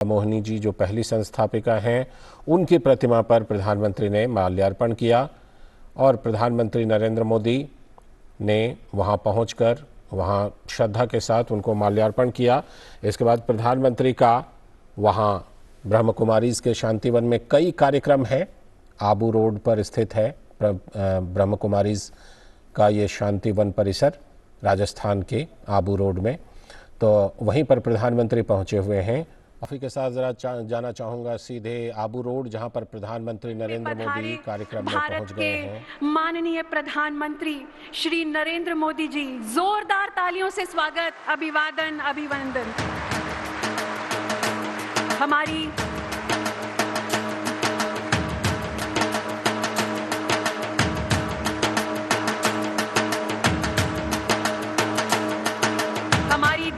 मोहिनी जी जो पहली संस्थापिका हैं, उनकी प्रतिमा पर प्रधानमंत्री ने माल्यार्पण किया और प्रधानमंत्री नरेंद्र मोदी ने वहां पहुंचकर वहां श्रद्धा के साथ उनको माल्यार्पण किया। इसके बाद प्रधानमंत्री का वहां ब्रह्म कुमारीज के शांतिवन में कई कार्यक्रम हैं। आबू रोड पर स्थित है ब्रह्म कुमारीज का ये शांतिवन परिसर, राजस्थान के आबू रोड में। तो वहीं पर प्रधानमंत्री पहुंचे हुए हैं। अभी के साथ जरा जाना चाहूंगा सीधे आबू रोड, जहां पर प्रधानमंत्री नरेंद्र मोदी कार्यक्रम में पहुंच गए हैं। माननीय प्रधानमंत्री श्री नरेंद्र मोदी जी, जोरदार तालियों से स्वागत, अभिवादन, अभिवंदन। हमारी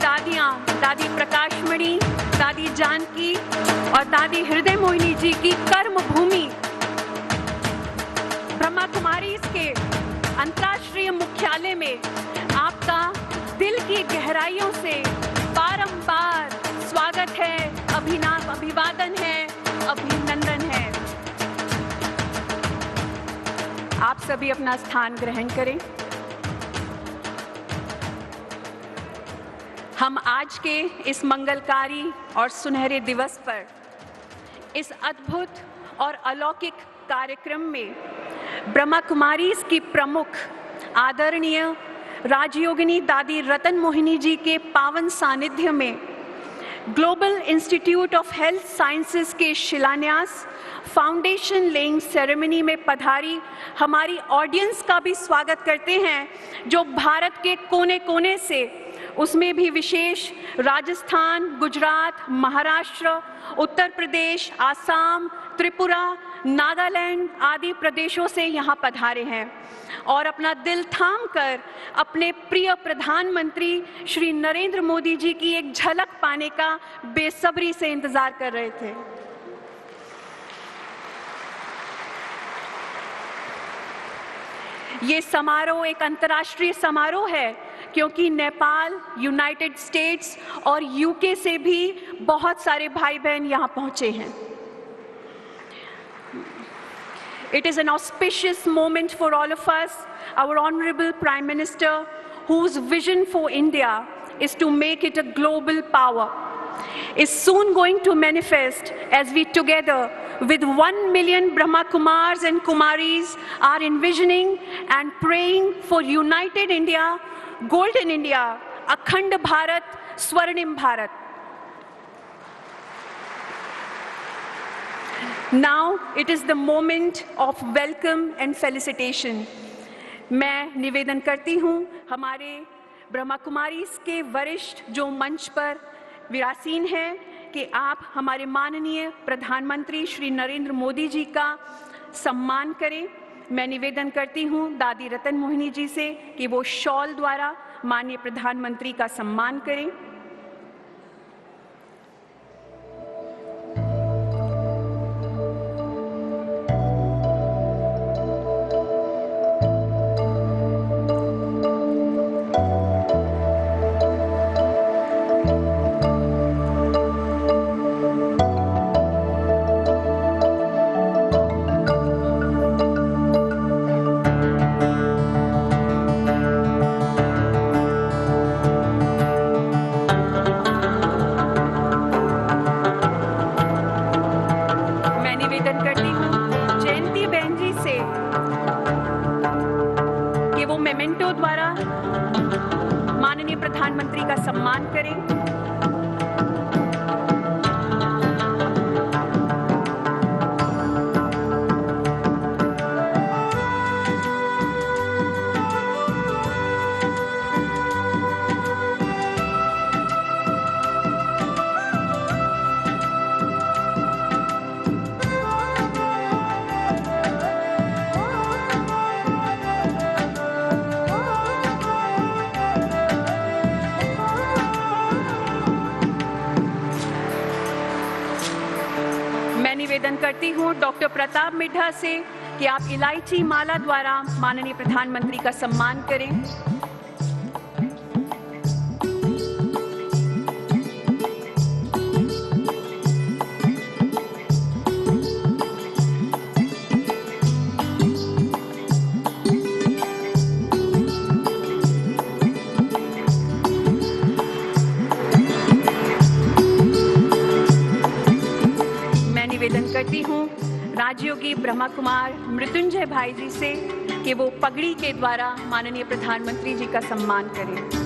दादियां, दादी प्रकाशमणि, दादी जानकी और दादी हृदय मोहिनी जी की कर्म भूमि ब्रह्मा कुमारीज के अंतर्राष्ट्रीय मुख्यालय में आपका दिल की गहराइयों से बारंबार स्वागत है, अभिवादन है, अभिनंदन है। आप सभी अपना स्थान ग्रहण करें। हम आज के इस मंगलकारी और सुनहरे दिवस पर इस अद्भुत और अलौकिक कार्यक्रम में ब्रह्मा कुमारीज की प्रमुख आदरणीय राजयोगिनी दादी रतन मोहिनी जी के पावन सानिध्य में global institute of health sciences के शिलान्यास फाउंडेशन लेइंग सेरेमनी में पधारी हमारी ऑडियंस का भी स्वागत करते हैं, जो भारत के कोने कोने से, उसमें भी विशेष राजस्थान, गुजरात, महाराष्ट्र, उत्तर प्रदेश, आसाम, त्रिपुरा, नागालैंड आदि प्रदेशों से यहाँ पधारे हैं और अपना दिल थाम कर अपने प्रिय प्रधानमंत्री श्री नरेंद्र मोदी जी की एक झलक पाने का बेसब्री से इंतजार कर रहे थे। ये समारोह एक अंतर्राष्ट्रीय समारोह है, क्योंकि नेपाल, यूनाइटेड स्टेट्स और यूके से भी बहुत सारे भाई बहन यहाँ पहुंचे हैं। It is an auspicious moment for all of us. Our Honorable Prime Minister, whose vision for India is to make it a global power, is soon going to manifest as we together with 1 million Brahma Kumars and Kumaris are envisioning and praying for United India, Golden India, Akhand Bharat, Swarnim Bharat. Now it is the moment of welcome and felicitation. मैं निवेदन करती हूँ हमारे ब्रह्मा कुमारीज के वरिष्ठ जो मंच पर विरासीन हैं कि आप हमारे माननीय प्रधानमंत्री श्री नरेंद्र मोदी जी का सम्मान करें। मैं निवेदन करती हूँ दादी रतन मोहिनी जी से कि वो शॉल द्वारा माननीय प्रधानमंत्री का सम्मान करें। मेमेंटो द्वारा माननीय प्रधानमंत्री का सम्मान करें। निवेदन करती हूं डॉक्टर प्रताप मिड्ढा से कि आप इलायची माला द्वारा माननीय प्रधानमंत्री का सम्मान करें। निवेदन करती हूँ राजयोगी ब्रह्मा कुमार मृत्युंजय भाई जी से कि वो पगड़ी के द्वारा माननीय प्रधानमंत्री जी का सम्मान करें।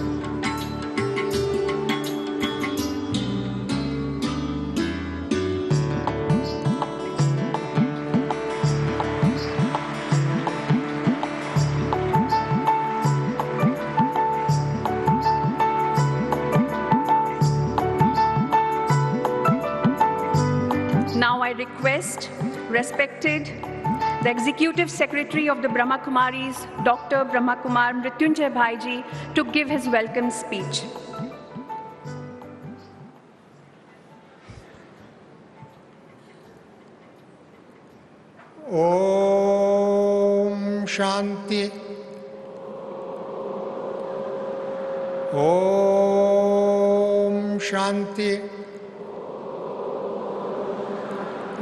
Now I request respected the Executive Secretary of the Brahma Kumaris, Dr. Brahma Kumar Mrityunjay Bhai ji, to give his welcome speech. Om Shanti. Om Shanti.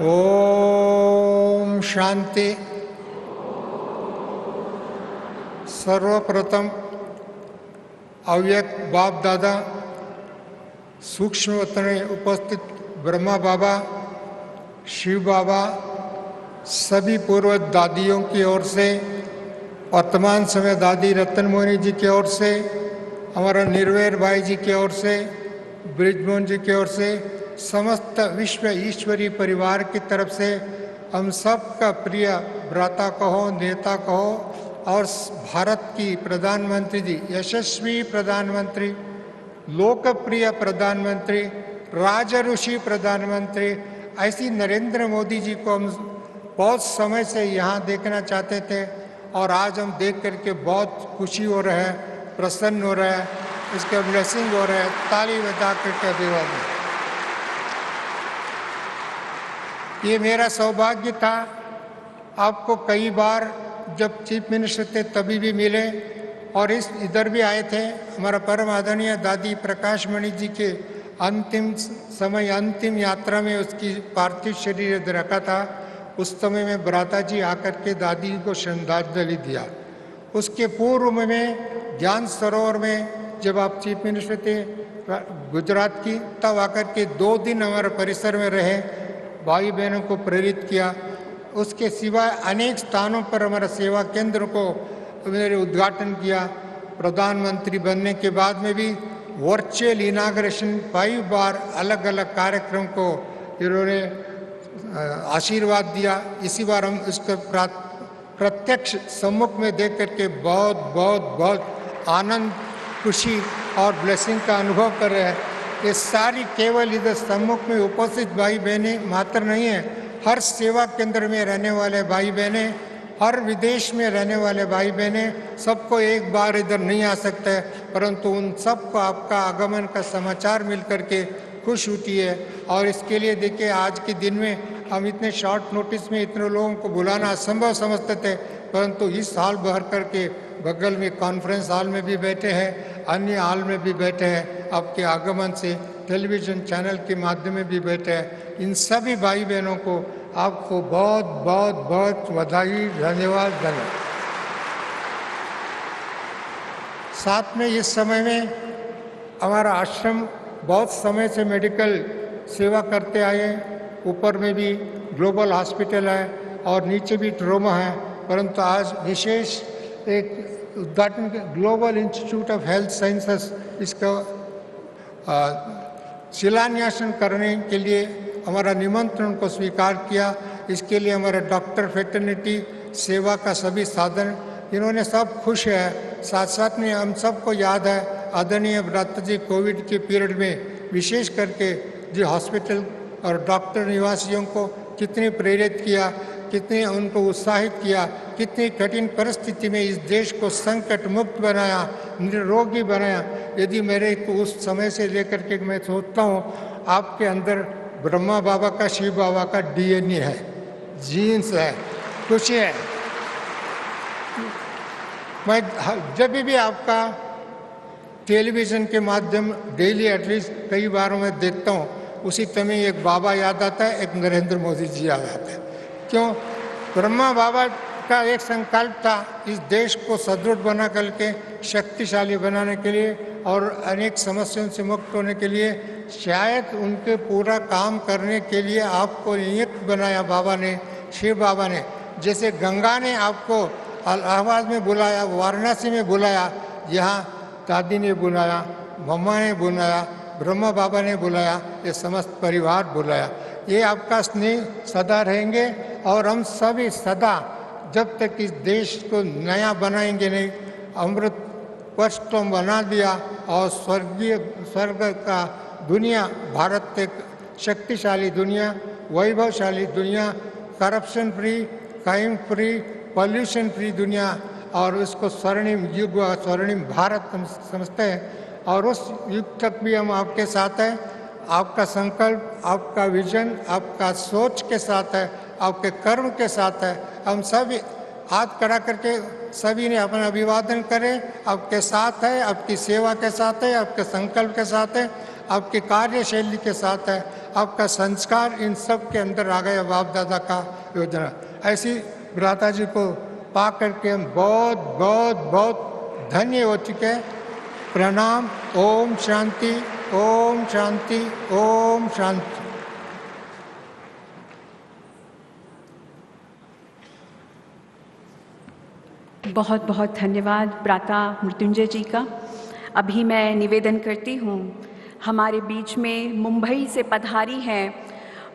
Om Shanti. सर्वप्रथम अव्यक्त बाप दादा, सूक्ष्म वतन में उपस्थित ब्रह्मा बाबा, शिव बाबा, सभी पूर्व दादियों की ओर से, वर्तमान समय दादी रतन मोहनी जी की ओर से, हमारा निर्वैर भाई जी की ओर से, ब्रिजमोहन जी की ओर से, समस्त विश्व ईश्वरी परिवार की तरफ से हम सब का प्रिय भ्राता कहो, नेता कहो और भारत की प्रधानमंत्री जी, यशस्वी प्रधानमंत्री, लोकप्रिय प्रधानमंत्री, राजऋषि प्रधानमंत्री, ऐसी नरेंद्र मोदी जी को हम बहुत समय से यहाँ देखना चाहते थे और आज हम देख करके बहुत खुशी हो रहा है, प्रसन्न हो रहा है, इसका ब्लेसिंग हो रहा है। ताली बजा करके अभिवादन। ये मेरा सौभाग्य था, आपको कई बार जब चीफ मिनिस्टर थे तभी भी मिले और इधर भी आए थे। हमारा परम आदरणीय दादी प्रकाश मणि जी के अंतिम समय, अंतिम यात्रा में उसकी पार्थिव शरीर रखा था। उस समय में भ्राता जी आकर के दादी को श्रद्धांजलि दिया। उसके पूर्व में ज्ञान सरोवर में जब आप चीफ मिनिस्टर थे गुजरात की, तब आकर के 2 दिन हमारे परिसर में रहे, भाई बहनों को प्रेरित किया। उसके सिवाय अनेक स्थानों पर हमारा सेवा केंद्र को मेरे उद्घाटन किया। प्रधानमंत्री बनने के बाद में भी वर्चुअल इनाग्रेशन 5 बार अलग अलग कार्यक्रम को इन्होंने आशीर्वाद दिया। इसी बार हम इसको प्रत्यक्ष सम्मुख में देख करके बहुत बहुत बहुत आनंद, खुशी और ब्लेसिंग का अनुभव कर रहे हैं। ये सारी केवल इधर सम्मुख में उपस्थित भाई बहनें मात्र नहीं है, हर सेवा केंद्र में रहने वाले भाई बहनें, हर विदेश में रहने वाले भाई बहनें, सबको एक बार इधर नहीं आ सकता है, परंतु उन सबको आपका आगमन का समाचार मिल करके खुश होती है। और इसके लिए देखिए, आज के दिन में हम इतने शॉर्ट नोटिस में इतने लोगों को बुलाना असंभव समझते थे, परंतु इस हाल भर करके बगल में कॉन्फ्रेंस हॉल में भी बैठे हैं, अन्य हॉल में भी बैठे हैं, आपके आगमन से टेलीविज़न चैनल के माध्यम में भी बैठे हैं। इन सभी भाई बहनों को आपको बहुत बहुत बहुत बधाई, धन्यवाद। साथ में इस समय में हमारा आश्रम बहुत समय से मेडिकल सेवा करते आए। ऊपर में भी ग्लोबल हॉस्पिटल है और नीचे भी ट्रोमा है, परंतु आज विशेष एक उद्घाटन global institute of health sciences इसका शिलान्यासन करने के लिए हमारा निमंत्रण को स्वीकार किया। इसके लिए हमारा डॉक्टर फेटर्निटी सेवा का सभी साधन, इन्होंने सब खुश है। साथ साथ में हम सबको याद है आदरणीय भ्राता जी कोविड के पीरियड में विशेष करके जो हॉस्पिटल और डॉक्टर निवासियों को कितने प्रेरित किया, कितने उनको उत्साहित किया, कितनी कठिन परिस्थिति में इस देश को संकट मुक्त बनाया, निरोगी बनाया। यदि मेरे को उस समय से लेकर के मैं सोचता हूँ, आपके अंदर ब्रह्मा बाबा का, शिव बाबा का DNA है, जीन्स है, कुछ है। मैं जब भी आपका टेलीविज़न के माध्यम डेली एटलीस्ट कई बार मैं देखता हूँ, उसी समय एक बाबा याद आता है, एक नरेंद्र मोदी जी याद आता है। क्यों? ब्रह्मा बाबा का एक संकल्प था इस देश को सुदृढ़ बना करके शक्तिशाली बनाने के लिए और अनेक समस्याओं से मुक्त होने के लिए शायद उनके पूरा काम करने के लिए आपको नियुक्त बनाया बाबा ने, शिव बाबा ने। जैसे गंगा ने आपको इलाहाबाद में बुलाया, वाराणसी में बुलाया, यहाँ दादी ने बुलाया, मम्मा ने बुलाया, ब्रह्मा बाबा ने बुलाया, ये समस्त परिवार बुलाया। ये आपका स्नेह सदा रहेंगे और हम सभी सदा जब तक इस देश को नया बनाएंगे नहीं, अमृत वर्ष तो बना दिया और स्वर्ग का दुनिया, भारत एक शक्तिशाली दुनिया, वैभवशाली दुनिया, corruption free, crime free, pollution free दुनिया, और उसको स्वर्णिम युग, स्वर्णिम भारत हम समझते हैं। और उस युग तक भी हम आपके साथ हैं। आपका संकल्प, आपका विजन, आपका सोच के साथ है, आपके कर्म के साथ है। हम सभी हाथ खड़ा करके सभी ने अपना अभिवादन करें। आपके साथ है, आपकी सेवा के साथ है, आपके संकल्प के साथ है, आपकी कार्यशैली के साथ है, आपका संस्कार इन सब के अंदर आ गया, बाप दादा का योजना। ऐसी भ्राता जी को पा करके हम बहुत बहुत बहुत धन्य हो चुके हैं। प्रणाम। ओम शांति, ओम शांति, ओम शांति। बहुत बहुत धन्यवाद भ्राता मृत्युंजय जी का। अभी मैं निवेदन करती हूँ, हमारे बीच में मुंबई से पधारी हैं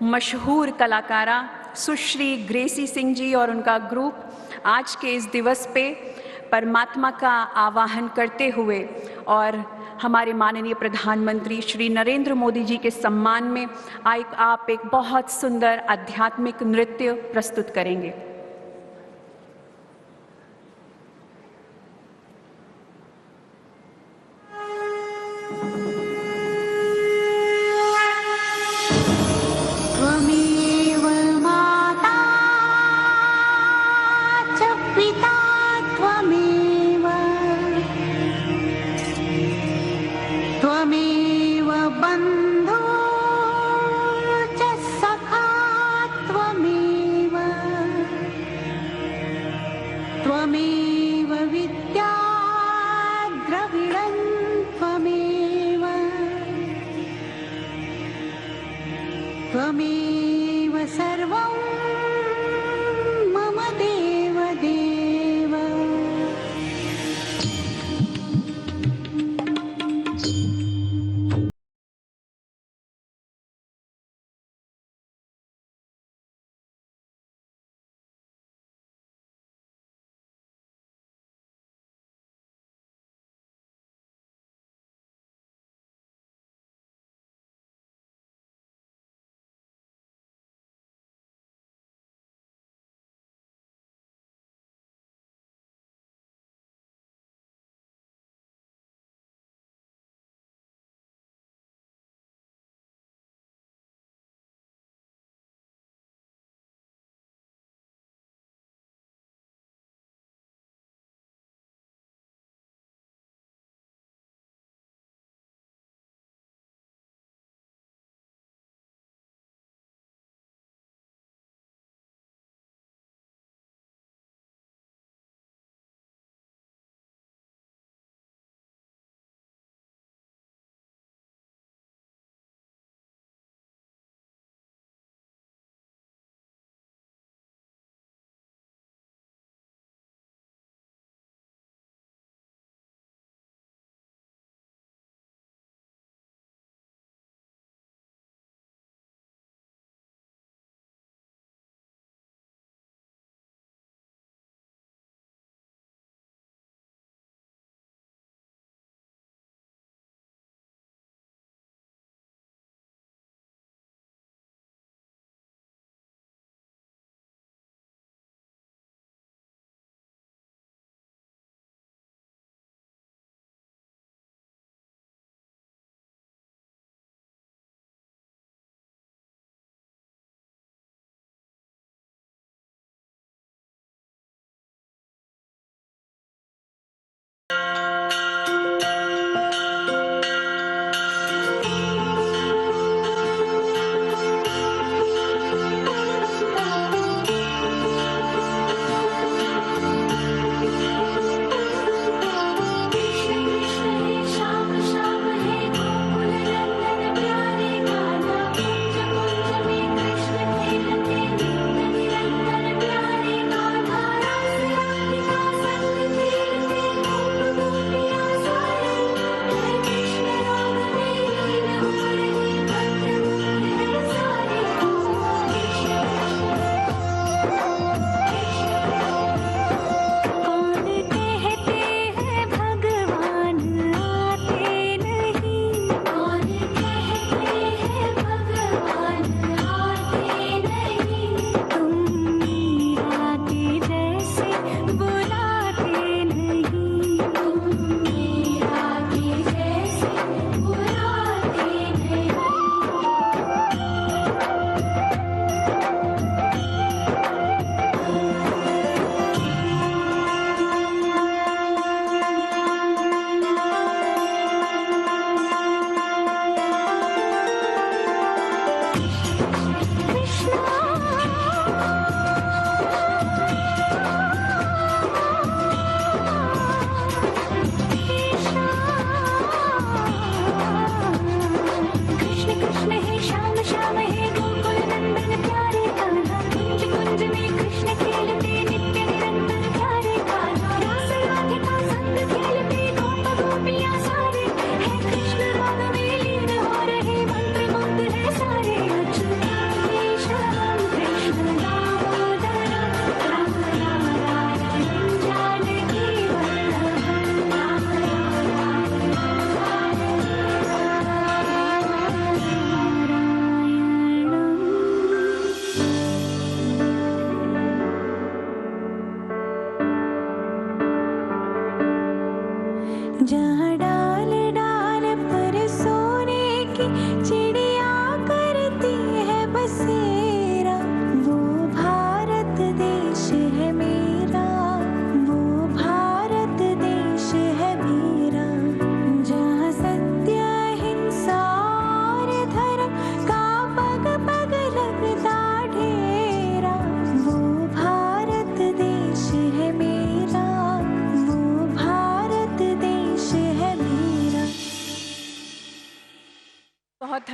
मशहूर कलाकारा सुश्री ग्रेसी सिंह जी और उनका ग्रुप आज के इस दिवस पे परमात्मा का आवाहन करते हुए और हमारे माननीय प्रधानमंत्री श्री नरेंद्र मोदी जी के सम्मान में आप एक बहुत सुंदर आध्यात्मिक नृत्य प्रस्तुत करेंगे।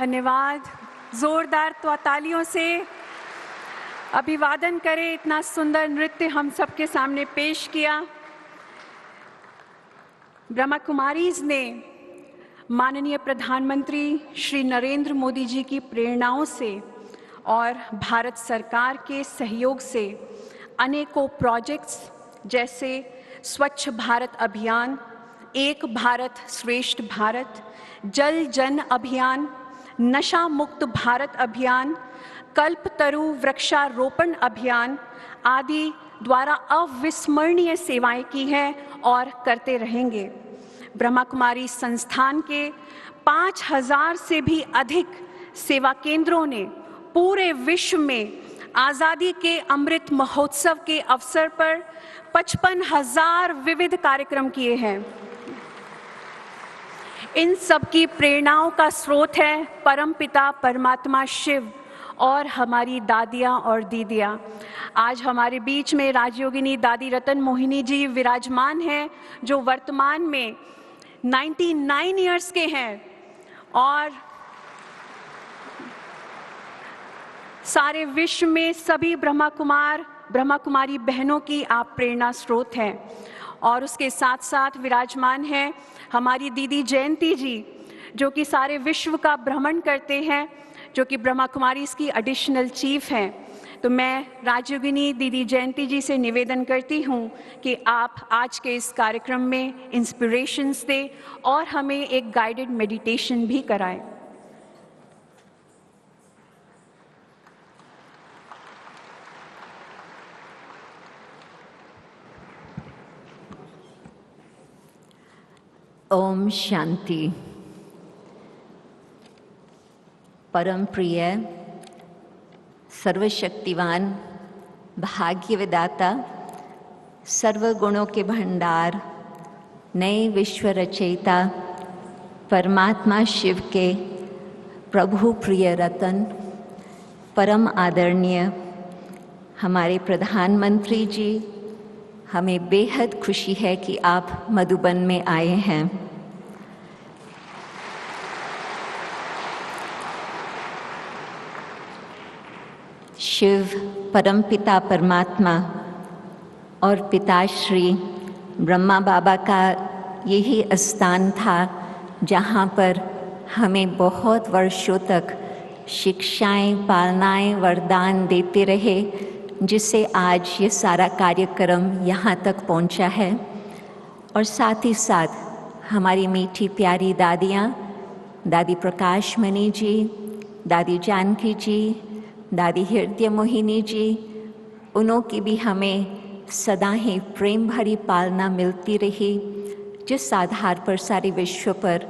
धन्यवाद। जोरदार तालियों से अभिवादन करें। इतना सुंदर नृत्य हम सबके सामने पेश किया। ब्रह्मा कुमारीज ने माननीय प्रधानमंत्री श्री नरेंद्र मोदी जी की प्रेरणाओं से और भारत सरकार के सहयोग से अनेकों प्रोजेक्ट्स जैसे स्वच्छ भारत अभियान, एक भारत श्रेष्ठ भारत, जल जन अभियान, नशा मुक्त भारत अभियान, कल्पतरु वृक्षारोपण अभियान आदि द्वारा अविस्मरणीय सेवाएं की हैं और करते रहेंगे। ब्रह्मा कुमारी संस्थान के 5000 से भी अधिक सेवा केंद्रों ने पूरे विश्व में आज़ादी के अमृत महोत्सव के अवसर पर 55,000 विविध कार्यक्रम किए हैं। इन सब की प्रेरणाओं का स्रोत है परमपिता परमात्मा शिव और हमारी दादियाँ और दीदियाँ। आज हमारे बीच में राजयोगिनी दादी रतन मोहिनी जी विराजमान हैं, जो वर्तमान में 99 इयर्स के हैं और सारे विश्व में सभी ब्रह्मा कुमारी बहनों की आप प्रेरणा स्रोत हैं। और उसके साथ साथ विराजमान हैं हमारी दीदी जयंती जी, जो कि सारे विश्व का भ्रमण करते हैं, जो कि ब्रह्मा कुमारी इसकी एडिशनल चीफ हैं। तो मैं राजयोगिनी दीदी जयंती जी से निवेदन करती हूँ कि आप आज के इस कार्यक्रम में इंस्पिरेशंस दें और हमें एक गाइडेड मेडिटेशन भी कराएं। ओम शांति। परम प्रिय, सर्वशक्तिवान, भाग्य विदाता, सर्व गुणों के भंडार, नए विश्व रचयिता, परमात्मा शिव के प्रभु प्रिय रतन, परम आदरणीय हमारे प्रधानमंत्री जी, हमें बेहद खुशी है कि आप मधुबन में आए हैं। शिव परमपिता परमात्मा और पिताश्री ब्रह्मा बाबा का यही स्थान था जहाँ पर हमें बहुत वर्षों तक शिक्षाएं, पालनाएं, वरदान देते रहे, जिससे आज ये सारा कार्यक्रम यहाँ तक पहुँचा है। और साथ ही साथ हमारी मीठी प्यारी दादियाँ, दादी प्रकाश मणि जी, दादी जानकी जी, दादी हृदय मोहिनी जी, उन्हों की भी हमें सदा ही प्रेम भरी पालना मिलती रही, जिस आधार पर सारे विश्व पर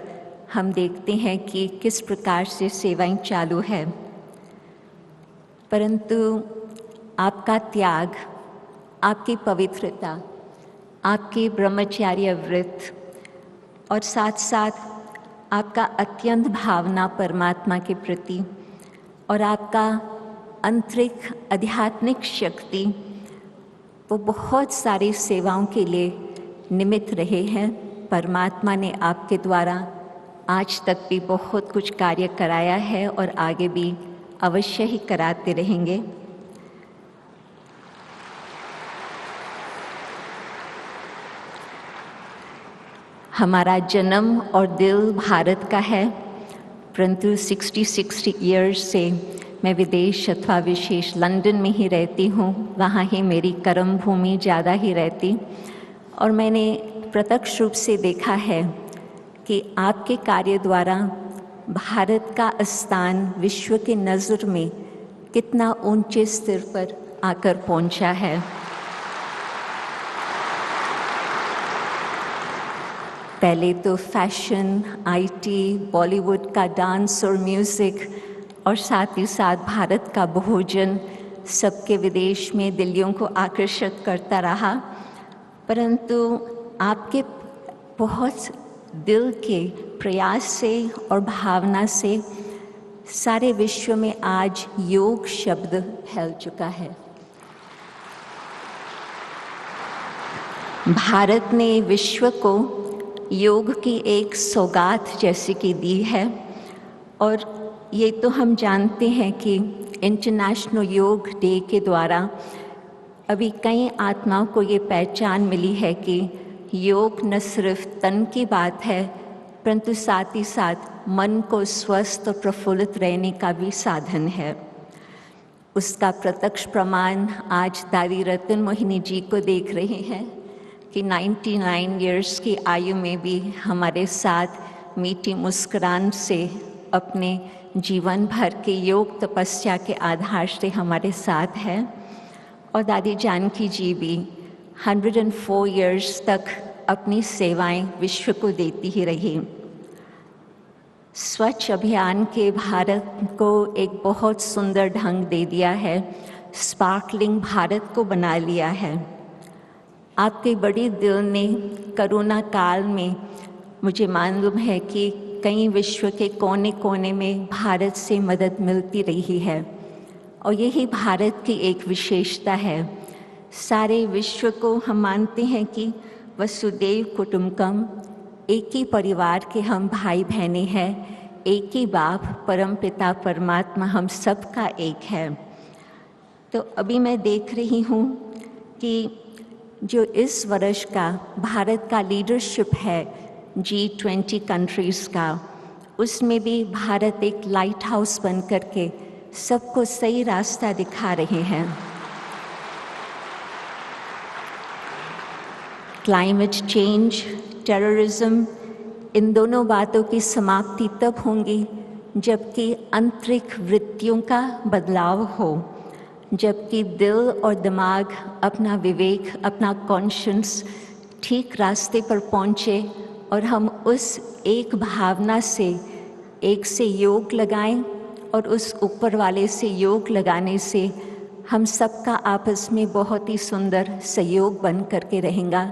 हम देखते हैं कि किस प्रकार से सेवाएं चालू है। परंतु आपका त्याग, आपकी पवित्रता, आपकी ब्रह्मचार्य व्रत और साथ साथ आपका अत्यंत भावना परमात्मा के प्रति और आपका आंतरिक आध्यात्मिक शक्ति, वो बहुत सारी सेवाओं के लिए निमित्त रहे हैं। परमात्मा ने आपके द्वारा आज तक भी बहुत कुछ कार्य कराया है और आगे भी अवश्य ही कराते रहेंगे। हमारा जन्म और दिल भारत का है, परंतु 60 ईयर्स से मैं विदेश अथवा विशेष लंदन में ही रहती हूँ। वहाँ ही मेरी कर्म भूमि ज़्यादा ही रहती, और मैंने प्रत्यक्ष रूप से देखा है कि आपके कार्य द्वारा भारत का स्थान विश्व के नज़र में कितना ऊंचे स्तर पर आकर पहुँचा है। पहले तो फैशन, आईटी, बॉलीवुड का डांस और म्यूज़िक और साथ ही साथ भारत का भोजन सबके विदेश में दिल्लियों को आकर्षित करता रहा, परंतु आपके बहुत दिल के प्रयास से और भावना से सारे विश्व में आज योग शब्द फैल चुका है। भारत ने विश्व को योग की एक सौगात जैसी की दी है, और ये तो हम जानते हैं कि इंटरनेशनल योग डे के द्वारा अभी कई आत्माओं को ये पहचान मिली है कि योग न सिर्फ तन की बात है, परंतु साथ ही साथ मन को स्वस्थ और प्रफुल्लित रहने का भी साधन है। उसका प्रत्यक्ष प्रमाण आज दादी रतन मोहिनी जी को देख रहे हैं कि 99 इयर्स की आयु में भी हमारे साथ मीठी मुस्कुराहट से अपने जीवन भर के योग तपस्या के आधार से हमारे साथ है। और दादी जानकी जी भी 104 इयर्स तक अपनी सेवाएं विश्व को देती ही रही। स्वच्छ अभियान के भारत को एक बहुत सुंदर ढंग दे दिया है, स्पार्कलिंग भारत को बना लिया है। आपके बड़े दिल ने कोरोना काल में, मुझे मालूम है कि कई विश्व के कोने कोने में भारत से मदद मिलती रही है और यही भारत की एक विशेषता है। सारे विश्व को हम मानते हैं कि वसुदेव कुटुंबकम, एक ही परिवार के हम भाई बहनें हैं, एक ही बाप परमपिता परमात्मा हम सब का एक है। तो अभी मैं देख रही हूँ कि जो इस वर्ष का भारत का लीडरशिप है G20 कंट्रीज़ का, उसमें भी भारत एक लाइट हाउस बन करके सबको सही रास्ता दिखा रहे हैं। क्लाइमेट चेंज, टेररिज्म, इन दोनों बातों की समाप्ति तब होंगी जबकि आंतरिक वृत्तियों का बदलाव हो, जबकि दिल और दिमाग अपना विवेक, अपना कॉन्शियस ठीक रास्ते पर पहुँचे और हम उस एक भावना से एक से योग लगाएं और उस ऊपर वाले से योग लगाने से हम सबका आपस में बहुत ही सुंदर सहयोग बन करके रहेगा,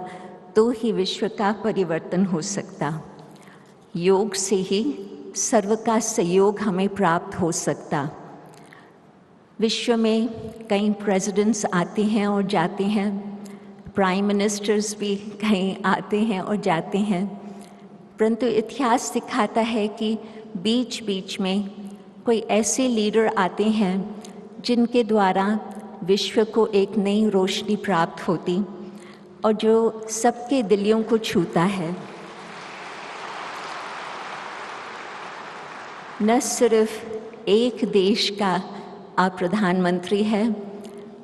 तो ही विश्व का परिवर्तन हो सकता। योग से ही सर्व का सहयोग हमें प्राप्त हो सकता। विश्व में कई प्रेसिडेंट्स आते हैं और जाते हैं, प्राइम मिनिस्टर्स भी कहीं आते हैं और जाते हैं, परंतु इतिहास दिखाता है कि बीच बीच में कोई ऐसे लीडर आते हैं जिनके द्वारा विश्व को एक नई रोशनी प्राप्त होती और जो सबके दिलों को छूता है। न सिर्फ एक देश का आप प्रधानमंत्री हैं,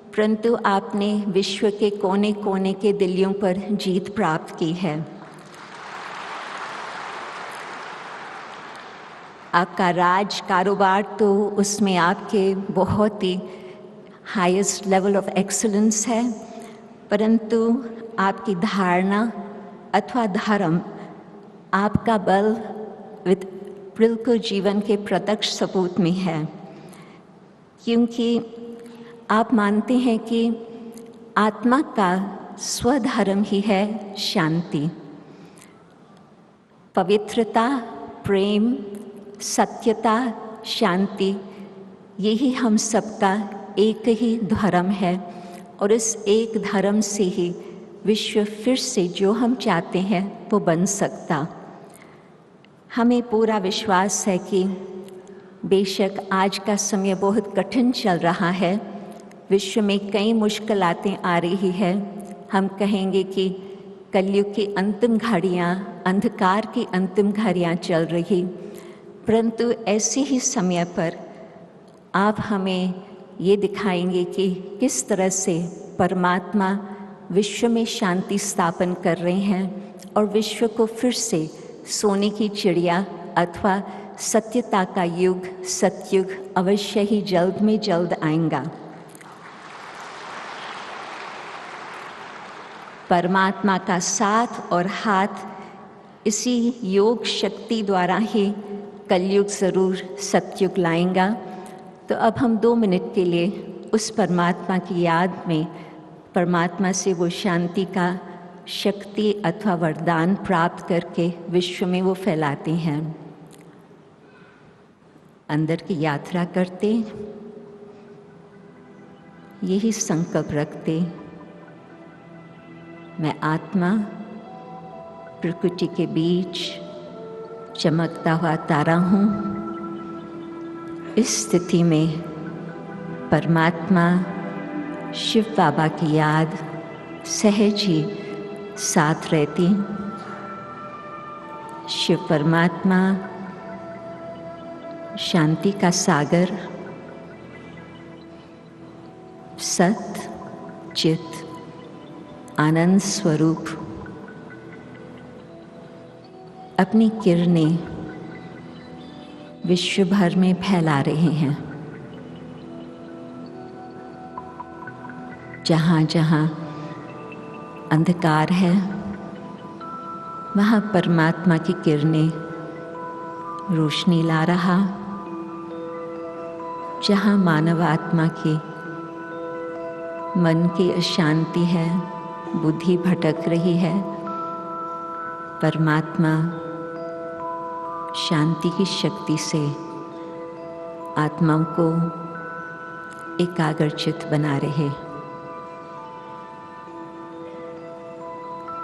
परंतु आपने विश्व के कोने कोने के दिलों पर जीत प्राप्त की है। आपका राज कारोबार तो उसमें आपके बहुत ही हाईएस्ट लेवल ऑफ एक्सीलेंस है, परंतु आपकी धारणा अथवा धर्म, आपका बल बिल्कुल जीवन के प्रत्यक्ष सबूत में है, क्योंकि आप मानते हैं कि आत्मा का स्वधर्म ही है शांति, पवित्रता, प्रेम, सत्यता, शांति, यही हम सबका एक ही धर्म है और इस एक धर्म से ही विश्व फिर से जो हम चाहते हैं वो बन सकता। हमें पूरा विश्वास है कि बेशक आज का समय बहुत कठिन चल रहा है, विश्व में कई मुश्किलातें आ रही है, हम कहेंगे कि कलयुग की अंतिम घड़ियाँ, अंधकार की अंतिम घड़ियाँ चल रही, परंतु ऐसे ही समय पर आप हमें ये दिखाएंगे कि किस तरह से परमात्मा विश्व में शांति स्थापन कर रहे हैं और विश्व को फिर से सोने की चिड़िया अथवा सत्यता का युग, सतयुग अवश्य ही जल्द में जल्द आएगा। परमात्मा का साथ और हाथ इसी योग शक्ति द्वारा ही कलयुग ज़रूर सतयुग लाएगा। तो अब हम 2 मिनट के लिए उस परमात्मा की याद में परमात्मा से वो शांति का शक्ति अथवा वरदान प्राप्त करके विश्व में वो फैलाते हैं। अंदर की यात्रा करते, यही संकल्प रखते, मैं आत्मा प्रकृति के बीच चमकता हुआ तारा हूँ, इस स्थिति में परमात्मा शिव बाबा की याद सहज ही साथ रहती। शिव परमात्मा शांति का सागर, सत चित आनंद स्वरूप अपनी किरणें विश्व भर में फैला रहे हैं। जहाँ जहाँ अंधकार है, वहाँ परमात्मा की किरणें रोशनी ला रहा। जहाँ मानव आत्मा की मन की अशांति है, बुद्धि भटक रही है, परमात्मा शांति की शक्ति से आत्माओं को एकाग्रचित बना रहे।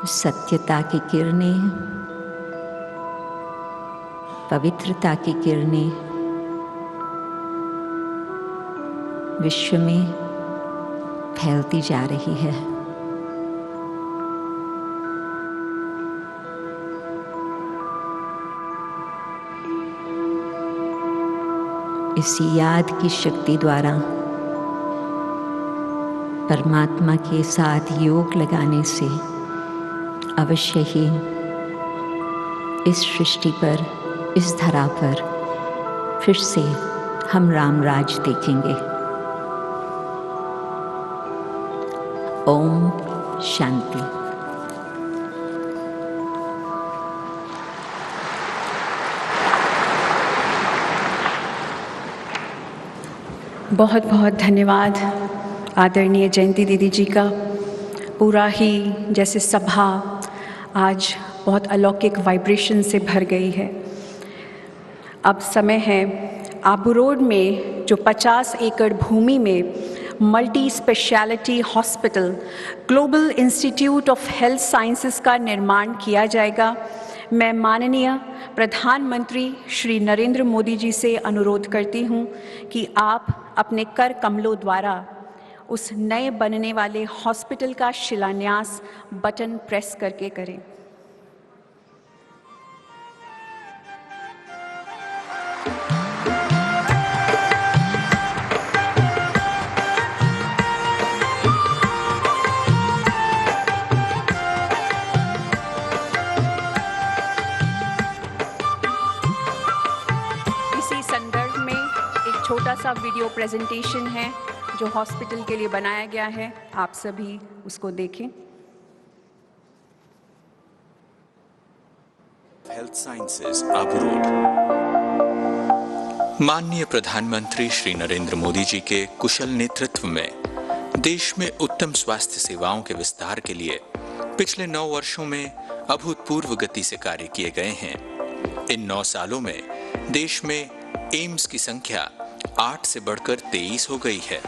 सत्यता की किरणें, पवित्रता की किरणें विश्व में फैलती जा रही है। इसी याद की शक्ति द्वारा परमात्मा के साथ योग लगाने से अवश्य ही इस सृष्टि पर, इस धरा पर फिर से हम राम राज देखेंगे। ओम शांति। बहुत बहुत धन्यवाद आदरणीय जयंती दीदी जी का। पूरा ही जैसे सभा आज बहुत अलौकिक वाइब्रेशन से भर गई है। अब समय है आबू रोड में जो 50 एकड़ भूमि में multi speciality hospital global institute of health sciences का निर्माण किया जाएगा। मैं माननीय प्रधानमंत्री श्री नरेंद्र मोदी जी से अनुरोध करती हूं कि आप अपने कर कमलों द्वारा उस नए बनने वाले हॉस्पिटल का शिलान्यास बटन प्रेस करके करें। छोटा सा वीडियो प्रेजेंटेशन है जो हॉस्पिटल के लिए बनाया गया है, आप सभी उसको देखें। Health sciences Abu road. माननीय प्रधानमंत्री श्री नरेंद्र मोदी जी के कुशल नेतृत्व में देश में उत्तम स्वास्थ्य सेवाओं के विस्तार के लिए पिछले 9 वर्षों में अभूतपूर्व गति से कार्य किए गए हैं। इन 9 सालों में देश में एम्स की संख्या 8 से बढ़कर 23 हो गई है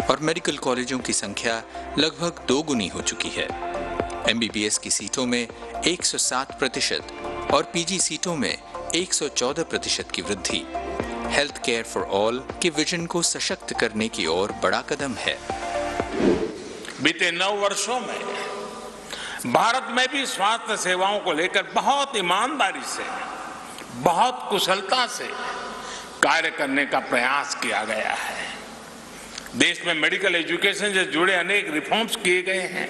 और मेडिकल कॉलेजों की संख्या लगभग 2 गुनी हो चुकी है। एमबीबीएस की सीटों में 107% और पीजी सीटों में 114% की वृद्धि हेल्थ केयर फॉर ऑल के विजन को सशक्त करने की ओर बड़ा कदम है। बीते 9 वर्षों में भारत में भी स्वास्थ्य सेवाओं को लेकर बहुत ईमानदारी से, बहुत कुशलता से कार्य करने का प्रयास किया गया है। देश में मेडिकल एजुकेशन से जुड़े अनेक रिफॉर्म्स किए गए हैं।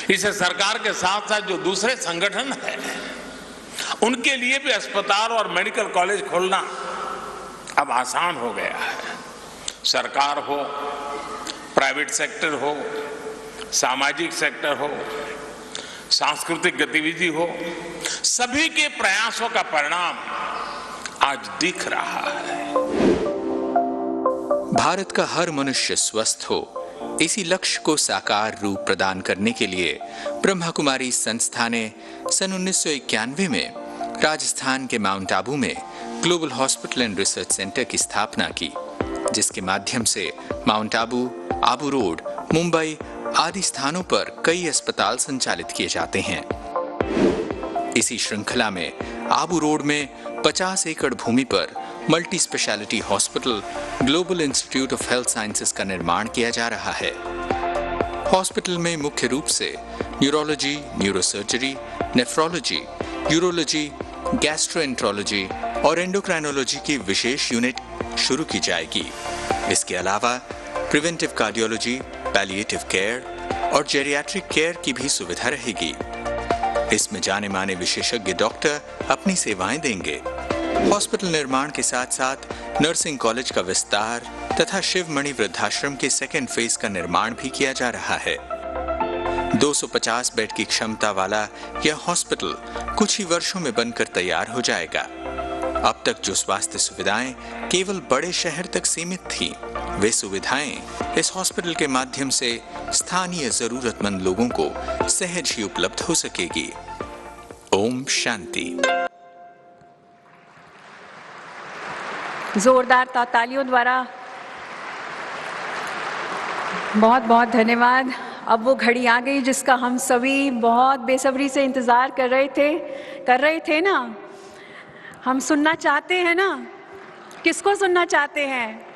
इसे सरकार के साथ साथ जो दूसरे संगठन हैं उनके लिए भी अस्पताल और मेडिकल कॉलेज खोलना अब आसान हो गया है। सरकार हो, प्राइवेट सेक्टर हो, सामाजिक सेक्टर हो, सांस्कृतिक गतिविधि हो, सभी के प्रयासों का परिणाम आज दिख रहा है। भारत का हर मनुष्य स्वस्थ हो, इसी लक्ष्य को साकार रूप प्रदान करने के लिए ब्रह्मा कुमारी संस्था ने सन 1991 में राजस्थान के माउंट आबू में global hospital and research centre की स्थापना की, जिसके माध्यम से माउंट आबू, आबू रोड, मुंबई आदि स्थानों पर कई अस्पताल संचालित किए जाते हैं। इसी श्रृंखला में आबू रोड में 50 एकड़ भूमि पर multi speciality hospital global institute of health sciences का निर्माण किया जा रहा है। हॉस्पिटल में मुख्य रूप से neurology, neurosurgery, nephrology, urology, gastroenterology और एंडोक्राइनोलॉजी की विशेष यूनिट शुरू की जाएगी। इसके अलावा प्रिवेंटिव कार्डियोलॉजी, पैलिएटिव केयर और जेरियाट्रिक केयर की भी सुविधा रहेगी। इसमें जाने माने विशेषज्ञ डॉक्टर अपनी सेवाएं देंगे। हॉस्पिटल निर्माण के साथ साथ नर्सिंग कॉलेज का विस्तार तथा शिवमणि वृद्धाश्रम के सेकेंड फेज का निर्माण भी किया जा रहा है। 250 बेड की क्षमता वाला यह हॉस्पिटल कुछ ही वर्षों में बनकर तैयार हो जाएगा। अब तक जो स्वास्थ्य सुविधाएं केवल बड़े शहर तक सीमित थीं, वे सुविधाएं इस हॉस्पिटल के माध्यम से स्थानीय जरूरतमंद लोगों को सहज ही उपलब्ध हो सकेगी। ओम शांति। जोरदार तालियों द्वारा बहुत बहुत धन्यवाद। अब वो घड़ी आ गई जिसका हम सभी बहुत बेसब्री से इंतजार कर रहे थे ना। हम सुनना चाहते हैं ना? किसको सुनना चाहते हैं?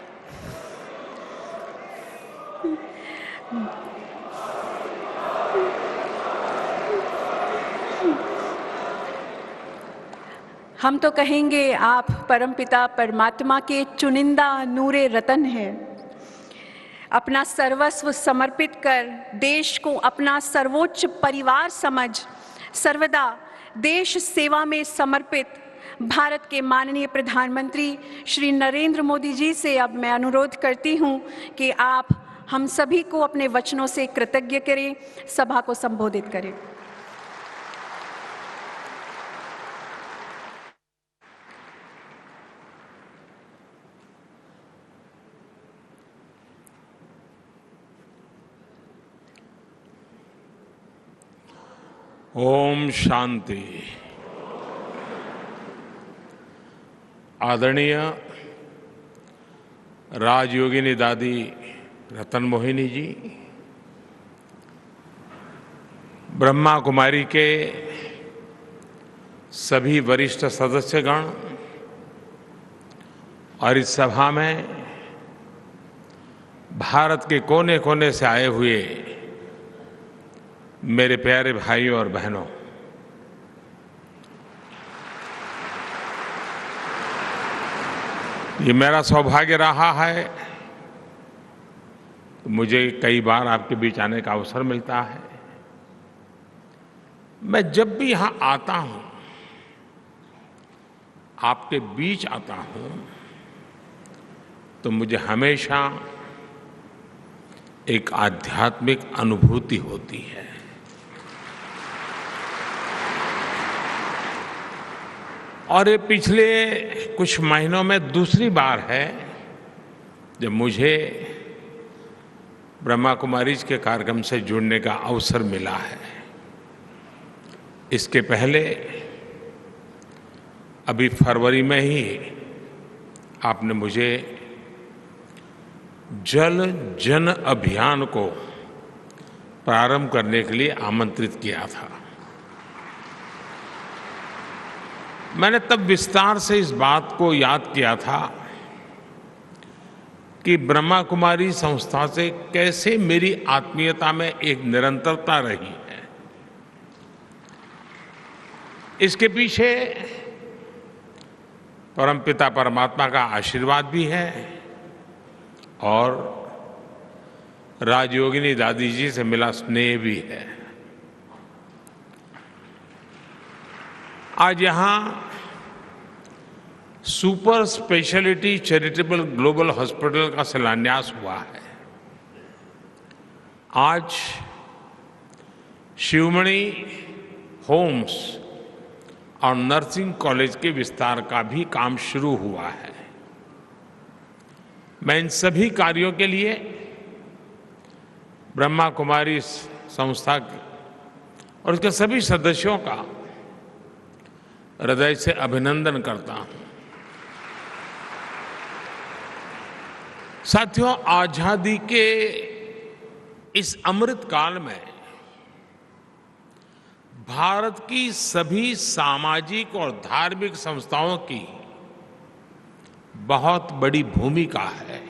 हम तो कहेंगे आप परमपिता परमात्मा के चुनिंदा नूरे रतन हैं। अपना सर्वस्व समर्पित कर देश को अपना सर्वोच्च परिवार समझ सर्वदा देश सेवा में समर्पित भारत के माननीय प्रधानमंत्री श्री नरेंद्र मोदी जी से अब मैं अनुरोध करती हूं कि आप हम सभी को अपने वचनों से कृतज्ञ करें, सभा को संबोधित करें। ओम शांति। आदरणीय राजयोगिनी दादी रतन मोहिनी जी, ब्रह्मा कुमारी के सभी वरिष्ठ सदस्यगण और इस सभा में भारत के कोने कोने से आए हुए मेरे प्यारे भाइयों और बहनों, ये मेरा सौभाग्य रहा है कि मुझे कई बार आपके बीच आने का अवसर मिलता है। मैं जब भी यहां आता हूं, आपके बीच आता हूं, तो मुझे हमेशा एक आध्यात्मिक अनुभूति होती है। और ये पिछले कुछ महीनों में दूसरी बार है जब मुझे ब्रह्मा कुमारीज के कार्यक्रम से जुड़ने का अवसर मिला है। इसके पहले अभी फरवरी में ही आपने मुझे जल जन अभियान को प्रारंभ करने के लिए आमंत्रित किया था। मैंने तब विस्तार से इस बात को याद किया था कि ब्रह्मा कुमारी संस्था से कैसे मेरी आत्मीयता में एक निरंतरता रही है। इसके पीछे परमपिता परमात्मा का आशीर्वाद भी है और राजयोगिनी दादी जी से मिला स्नेह भी है। आज यहां super speciality charitable global hospital का शिलान्यास हुआ है। आज शिवमणि होम्स और नर्सिंग कॉलेज के विस्तार का भी काम शुरू हुआ है। मैं इन सभी कार्यों के लिए ब्रह्मा कुमारी संस्था और उसके सभी सदस्यों का हृदय से अभिनंदन करता हूं। साथियों, आजादी के इस अमृत काल में भारत की सभी सामाजिक और धार्मिक संस्थाओं की बहुत बड़ी भूमिका है।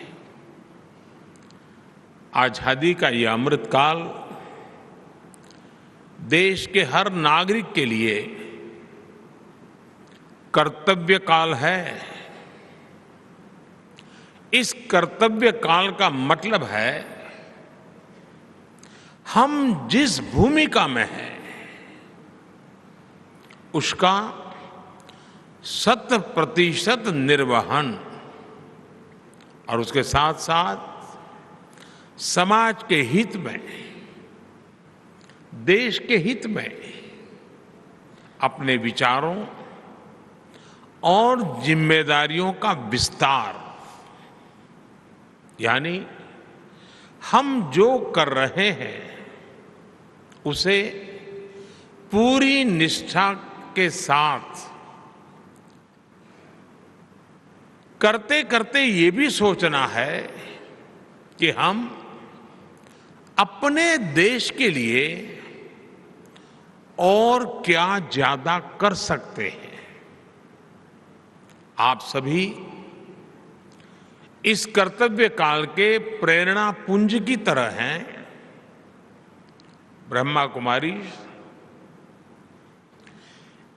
आजादी का ये अमृतकाल देश के हर नागरिक के लिए कर्तव्य काल है। इस कर्तव्य काल का मतलब है हम जिस भूमिका में हैं उसका 100% निर्वहन और उसके साथ साथ समाज के हित में, देश के हित में अपने विचारों और जिम्मेदारियों का विस्तार, यानी हम जो कर रहे हैं उसे पूरी निष्ठा के साथ करते करते ये भी सोचना है कि हम अपने देश के लिए और क्या ज्यादा कर सकते हैं। आप सभी इस कर्तव्य काल के प्रेरणा पुंज की तरह हैं। ब्रह्मा कुमारी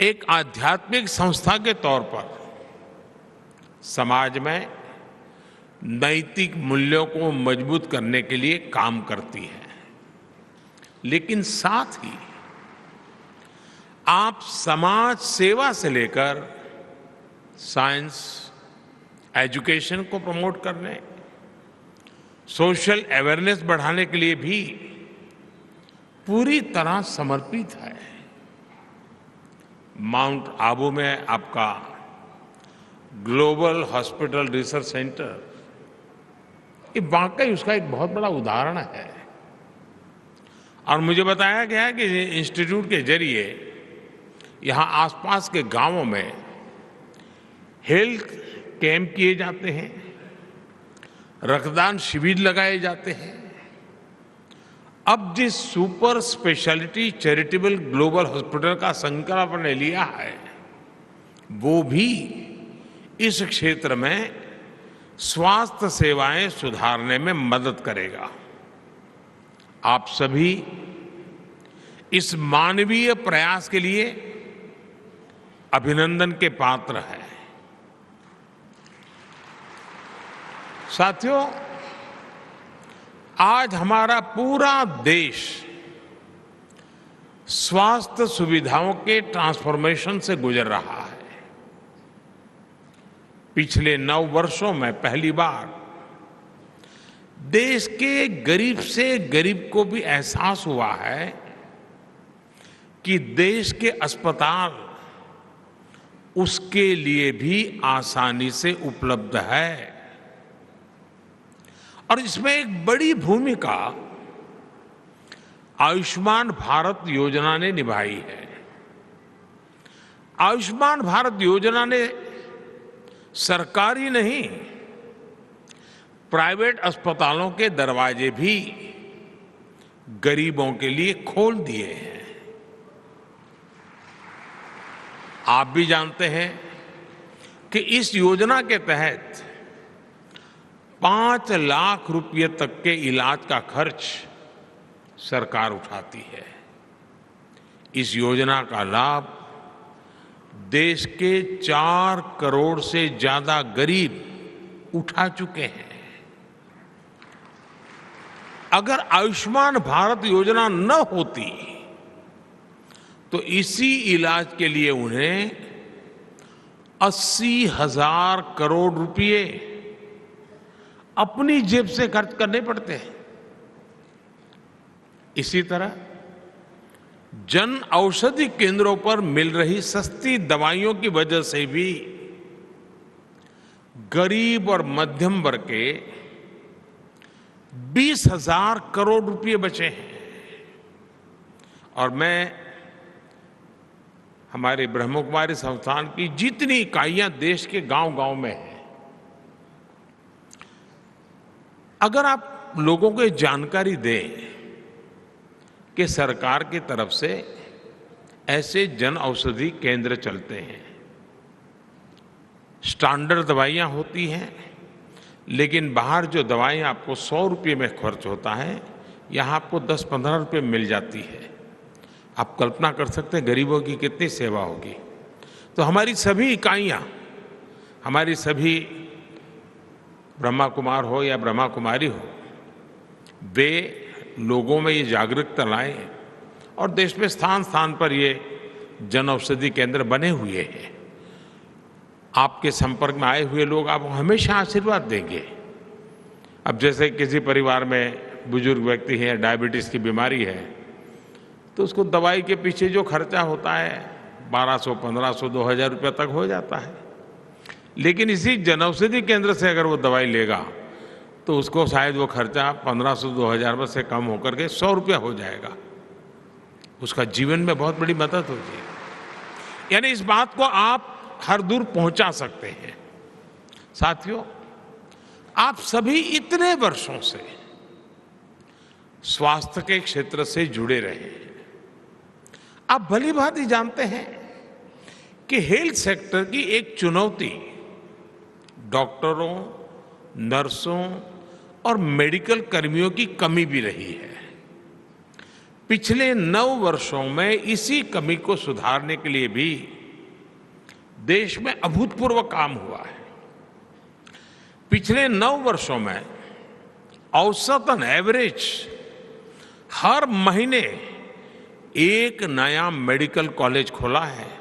एक आध्यात्मिक संस्था के तौर पर समाज में नैतिक मूल्यों को मजबूत करने के लिए काम करती है, लेकिन साथ ही आप समाज सेवा से लेकर साइंस, एजुकेशन को प्रमोट करने, सोशल अवेयरनेस बढ़ाने के लिए भी पूरी तरह समर्पित है। माउंट आबू में आपका ग्लोबल हॉस्पिटल रिसर्च सेंटर ये वाकई उसका एक बहुत बड़ा उदाहरण है। और मुझे बताया गया है कि इंस्टीट्यूट के जरिए यहाँ आसपास के गांवों में हेल्थ कैंप किए जाते हैं, रक्तदान शिविर लगाए जाते हैं। अब जिस super speciality charitable global hospital का संकल्प ने लिया है वो भी इस क्षेत्र में स्वास्थ्य सेवाएं सुधारने में मदद करेगा। आप सभी इस मानवीय प्रयास के लिए अभिनंदन के पात्र हैं। साथियों, आज हमारा पूरा देश स्वास्थ्य सुविधाओं के ट्रांसफॉर्मेशन से गुजर रहा है। पिछले 9 वर्षों में पहली बार देश के गरीब से गरीब को भी एहसास हुआ है कि देश के अस्पताल उसके लिए भी आसानी से उपलब्ध है। और इसमें एक बड़ी भूमिका आयुष्मान भारत योजना ने निभाई है। आयुष्मान भारत योजना ने सरकारी नहीं, प्राइवेट अस्पतालों के दरवाजे भी गरीबों के लिए खोल दिए हैं। आप भी जानते हैं कि इस योजना के तहत 5 लाख रुपए तक के इलाज का खर्च सरकार उठाती है। इस योजना का लाभ देश के 4 करोड़ से ज्यादा गरीब उठा चुके हैं। अगर आयुष्मान भारत योजना न होती तो इसी इलाज के लिए उन्हें 80,000 करोड़ रुपए अपनी जेब से खर्च करने पड़ते हैं। इसी तरह जन औषधि केंद्रों पर मिल रही सस्ती दवाइयों की वजह से भी गरीब और मध्यम वर्ग के 20,000 करोड़ रुपए बचे हैं। और मैं हमारे ब्रह्म कुमारी संस्थान की जितनी इकाइयां देश के गांव-गांव में हैं, अगर आप लोगों को जानकारी दें कि सरकार की तरफ से ऐसे जन औषधि केंद्र चलते हैं, स्टैंडर्ड दवाइयाँ होती हैं, लेकिन बाहर जो दवाइयाँ आपको 100 रुपये में खर्च होता है, यहाँ आपको 10-15 रुपये में मिल जाती है। आप कल्पना कर सकते हैं गरीबों की कितनी सेवा होगी। तो हमारी सभी इकाइयाँ, हमारी सभी ब्रह्मा कुमार हो या ब्रह्मा कुमारी हो, वे लोगों में ये जागरूकता लाएं और देश में स्थान स्थान पर ये जन औषधि केंद्र बने हुए हैं। आपके संपर्क में आए हुए लोग आपको हमेशा आशीर्वाद देंगे। अब जैसे किसी परिवार में बुजुर्ग व्यक्ति है, डायबिटीज़ की बीमारी है, तो उसको दवाई के पीछे जो खर्चा होता है 1200, 1500, 2000 रुपये तक हो जाता है। लेकिन इसी जनऔषधि केंद्र से अगर वो दवाई लेगा तो उसको शायद वो खर्चा 1500, 2000 से कम होकर के 100 रुपया हो जाएगा। उसका जीवन में बहुत बड़ी मदद होगी। यानी इस बात को आप हर दूर पहुंचा सकते हैं। साथियों, आप सभी इतने वर्षों से स्वास्थ्य के क्षेत्र से जुड़े रहे हैं। आप भली भांति जानते हैं कि हेल्थ सेक्टर की एक चुनौती डॉक्टरों, नर्सों और मेडिकल कर्मियों की कमी भी रही है। पिछले 9 वर्षों में इसी कमी को सुधारने के लिए भी देश में अभूतपूर्व काम हुआ है। पिछले 9 वर्षों में औसतन एवरेज हर महीने एक नया मेडिकल कॉलेज खोला है।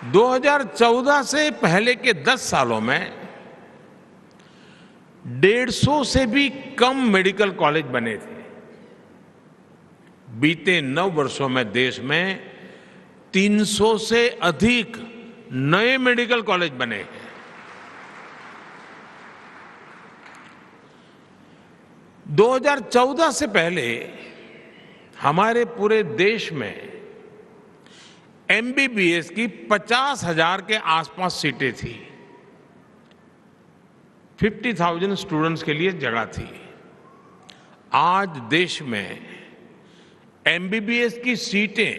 2014 से पहले के 10 सालों में 150 से भी कम मेडिकल कॉलेज बने थे। बीते 9 वर्षों में देश में 300 से अधिक नए मेडिकल कॉलेज बने हैं। - 2014 से पहले हमारे पूरे देश में एमबीबीएस की 50,000 के आसपास सीटें थी। 50,000 स्टूडेंट्स के लिए जगह थी। आज देश में एमबीबीएस की सीटें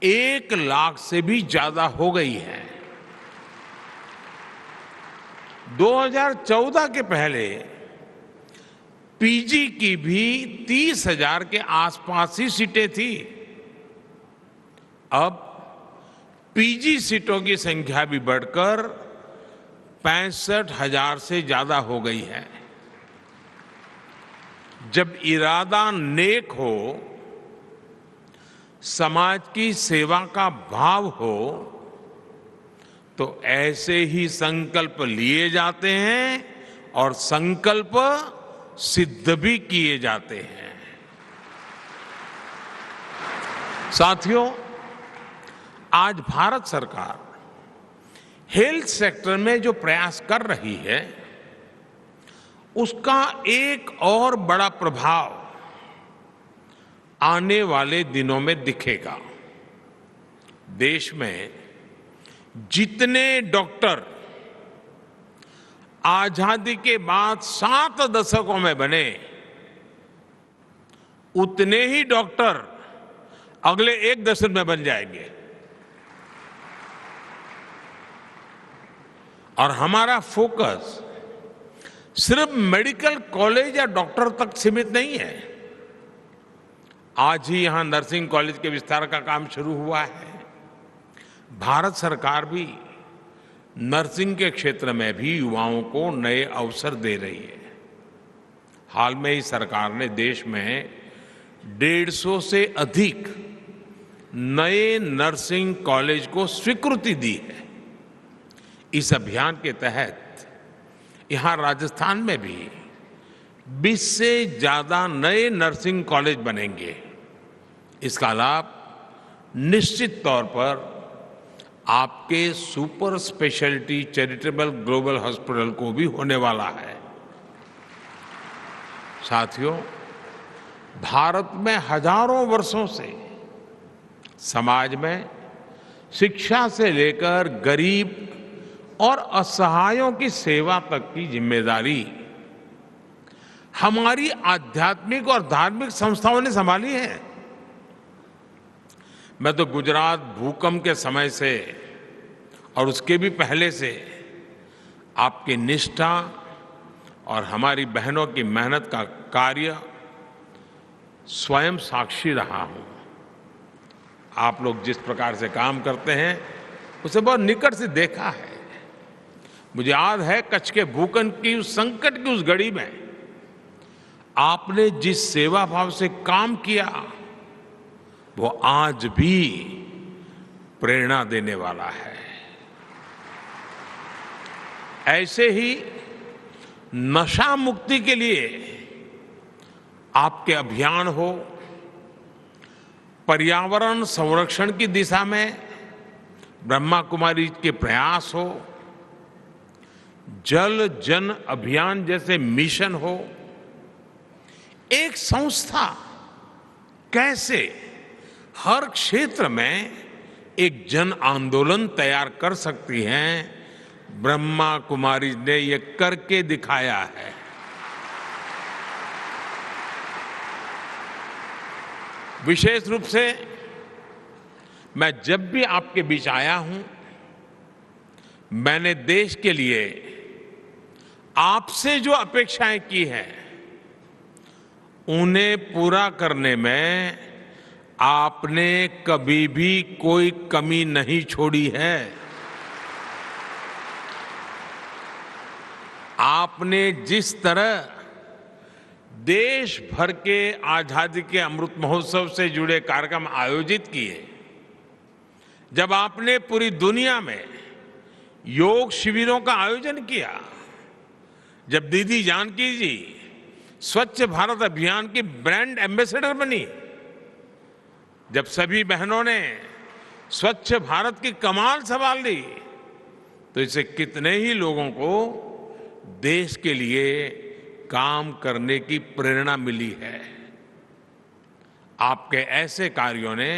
1 लाख से भी ज्यादा हो गई हैं। 2014 के पहले पीजी की भी 30,000 के आसपास ही सीटें थी। अब पीजी सीटों की संख्या भी बढ़कर 65,000 से ज्यादा हो गई है। जब इरादा नेक हो, समाज की सेवा का भाव हो, तो ऐसे ही संकल्प लिए जाते हैं और संकल्प सिद्ध भी किए जाते हैं। साथियों, आज भारत सरकार हेल्थ सेक्टर में जो प्रयास कर रही है, उसका एक और बड़ा प्रभाव आने वाले दिनों में दिखेगा। देश में जितने डॉक्टर आजादी के बाद 7 दशकों में बने, उतने ही डॉक्टर अगले 1 दशक में बन जाएंगे। और हमारा फोकस सिर्फ मेडिकल कॉलेज या डॉक्टर तक सीमित नहीं है। आज ही यहां नर्सिंग कॉलेज के विस्तार का काम शुरू हुआ है। भारत सरकार भी नर्सिंग के क्षेत्र में भी युवाओं को नए अवसर दे रही है। हाल में ही सरकार ने देश में 150 से अधिक नए नर्सिंग कॉलेज को स्वीकृति दी है। इस अभियान के तहत यहां राजस्थान में भी 20 से ज्यादा नए नर्सिंग कॉलेज बनेंगे। इसका लाभ निश्चित तौर पर आपके super speciality charitable global hospital को भी होने वाला है। साथियों, भारत में हजारों वर्षों से समाज में शिक्षा से लेकर गरीब और असहायों की सेवा तक की जिम्मेदारी हमारी आध्यात्मिक और धार्मिक संस्थाओं ने संभाली है। मैं तो गुजरात भूकंप के समय से और उसके भी पहले से आपकी निष्ठा और हमारी बहनों की मेहनत का कार्य स्वयं साक्षी रहा हूं। आप लोग जिस प्रकार से काम करते हैं उसे बहुत निकट से देखा है। मुझे याद है कच्छ के भूकंप की उस संकट की उस घड़ी में आपने जिस सेवा भाव से काम किया वो आज भी प्रेरणा देने वाला है। ऐसे ही नशा मुक्ति के लिए आपके अभियान हो, पर्यावरण संरक्षण की दिशा में ब्रह्मा कुमारी के प्रयास हो, जल जन अभियान जैसे मिशन हो, एक संस्था कैसे हर क्षेत्र में एक जन आंदोलन तैयार कर सकती है, ब्रह्मा कुमारी ने ये करके दिखाया है। विशेष रूप से मैं जब भी आपके बीच आया हूं, मैंने देश के लिए आपसे जो अपेक्षाएं की हैं उन्हें पूरा करने में आपने कभी भी कोई कमी नहीं छोड़ी है। आपने जिस तरह देश भर के आजादी के अमृत महोत्सव से जुड़े कार्यक्रम आयोजित किए, जब आपने पूरी दुनिया में योग शिविरों का आयोजन किया, जब दीदी जानकी जी स्वच्छ भारत अभियान की ब्रांड एम्बेसडर बनी, जब सभी बहनों ने स्वच्छ भारत की कमान संभाल ली, तो इससे कितने ही लोगों को देश के लिए काम करने की प्रेरणा मिली है। आपके ऐसे कार्यों ने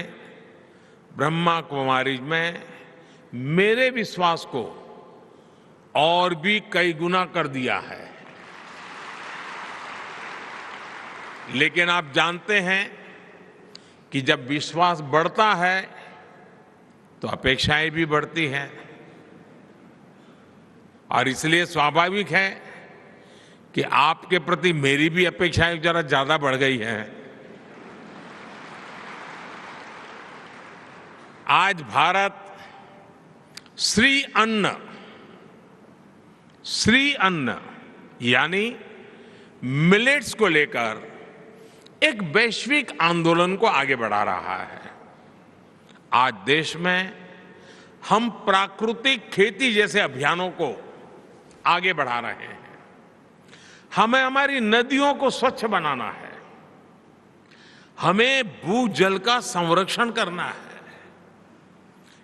ब्रह्मा कुमारी में मेरे विश्वास को और भी कई गुना कर दिया है। लेकिन आप जानते हैं कि जब विश्वास बढ़ता है तो अपेक्षाएं भी बढ़ती हैं, और इसलिए स्वाभाविक है कि आपके प्रति मेरी भी अपेक्षाएं जरा ज्यादा बढ़ गई हैं। आज भारत श्री अन्न यानी मिलेट्स को लेकर एक वैश्विक आंदोलन को आगे बढ़ा रहा है। आज देश में हम प्राकृतिक खेती जैसे अभियानों को आगे बढ़ा रहे हैं। हमें हमारी नदियों को स्वच्छ बनाना है, हमें भूजल का संरक्षण करना है।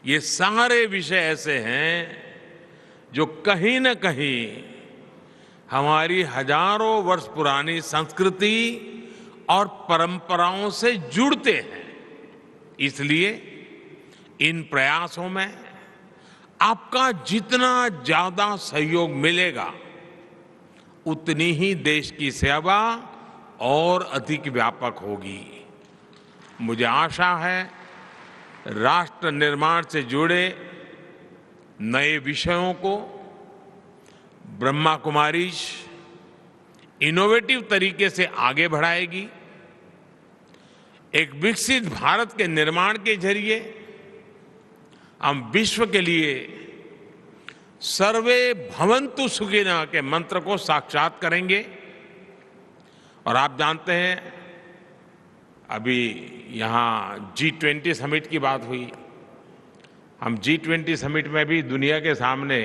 ये सारे विषय ऐसे हैं जो कहीं न कहीं हमारी हजारों वर्ष पुरानी संस्कृति और परंपराओं से जुड़ते हैं। इसलिए इन प्रयासों में आपका जितना ज्यादा सहयोग मिलेगा, उतनी ही देश की सेवा और अधिक व्यापक होगी। मुझे आशा है राष्ट्र निर्माण से जुड़े नए विषयों को ब्रह्मा कुमारी इनोवेटिव तरीके से आगे बढ़ाएगी। एक विकसित भारत के निर्माण के जरिए हम विश्व के लिए सर्वे भवन्तु सुखिनः के मंत्र को साक्षात करेंगे। और आप जानते हैं अभी यहाँ G20 समिट की बात हुई। हम G20 समिट में भी दुनिया के सामने,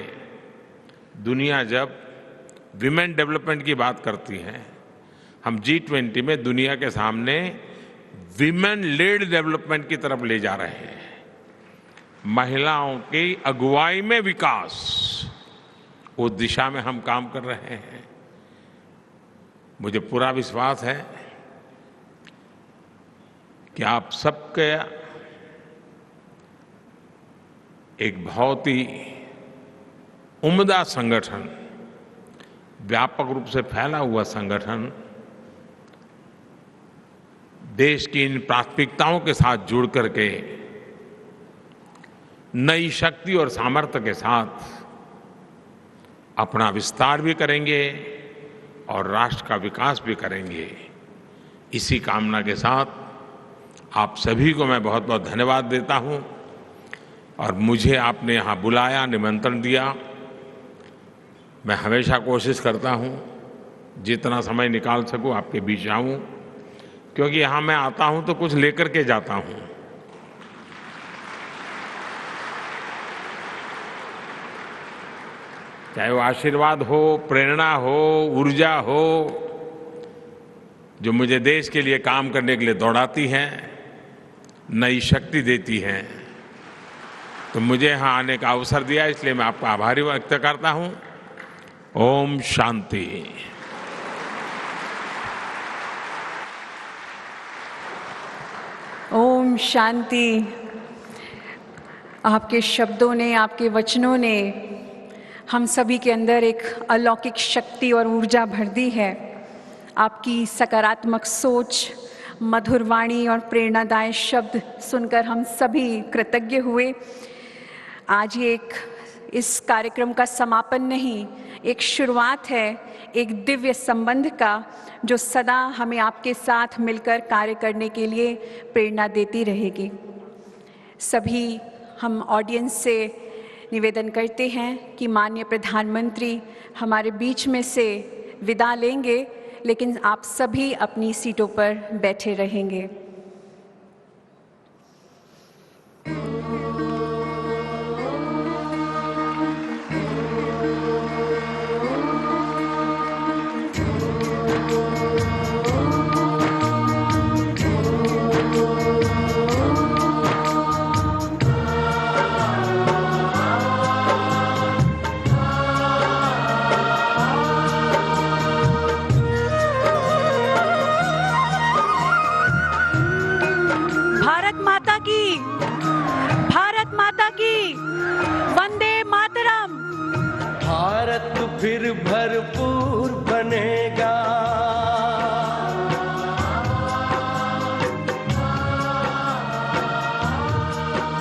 दुनिया जब विमेन डेवलपमेंट की बात करती है, हम G20 में दुनिया के सामने विमेन लेड डेवलपमेंट की तरफ ले जा रहे हैं। महिलाओं की अगुवाई में विकास, उस दिशा में हम काम कर रहे हैं। मुझे पूरा विश्वास है कि आप सबके एक बहुत ही उम्दा संगठन, व्यापक रूप से फैला हुआ संगठन देश की इन प्राथमिकताओं के साथ जुड़ करके नई शक्ति और सामर्थ्य के साथ अपना विस्तार भी करेंगे और राष्ट्र का विकास भी करेंगे। इसी कामना के साथ आप सभी को मैं बहुत बहुत धन्यवाद देता हूं और मुझे आपने यहाँ बुलाया, निमंत्रण दिया। मैं हमेशा कोशिश करता हूं जितना समय निकाल सकूं आपके बीच आऊं, क्योंकि यहाँ मैं आता हूं तो कुछ लेकर के जाता हूं। चाहे वो आशीर्वाद हो, प्रेरणा हो, ऊर्जा हो, जो मुझे देश के लिए काम करने के लिए दौड़ाती है, नई शक्ति देती है। तो मुझे यहाँ आने का अवसर दिया, इसलिए मैं आपका आभारी व्यक्त करता हूँ। ओम शांति। ओम शांति। आपके शब्दों ने, आपके वचनों ने हम सभी के अंदर एक अलौकिक शक्ति और ऊर्जा भर दी है। आपकी सकारात्मक सोच, मधुर वाणी और प्रेरणादायक शब्द सुनकर हम सभी कृतज्ञ हुए। आज ये इस कार्यक्रम का समापन नहीं, एक शुरुआत है एक दिव्य संबंध का, जो सदा हमें आपके साथ मिलकर कार्य करने के लिए प्रेरणा देती रहेगी। सभी हम ऑडियंस से निवेदन करते हैं कि माननीय प्रधानमंत्री हमारे बीच में से विदा लेंगे, लेकिन आप सभी अपनी सीटों पर बैठे रहेंगे। भारत माता की वंदे मातरम। भारत फिर भरपूर बनेगा,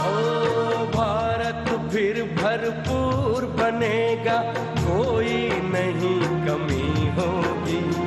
ओ भारत फिर भरपूर बनेगा।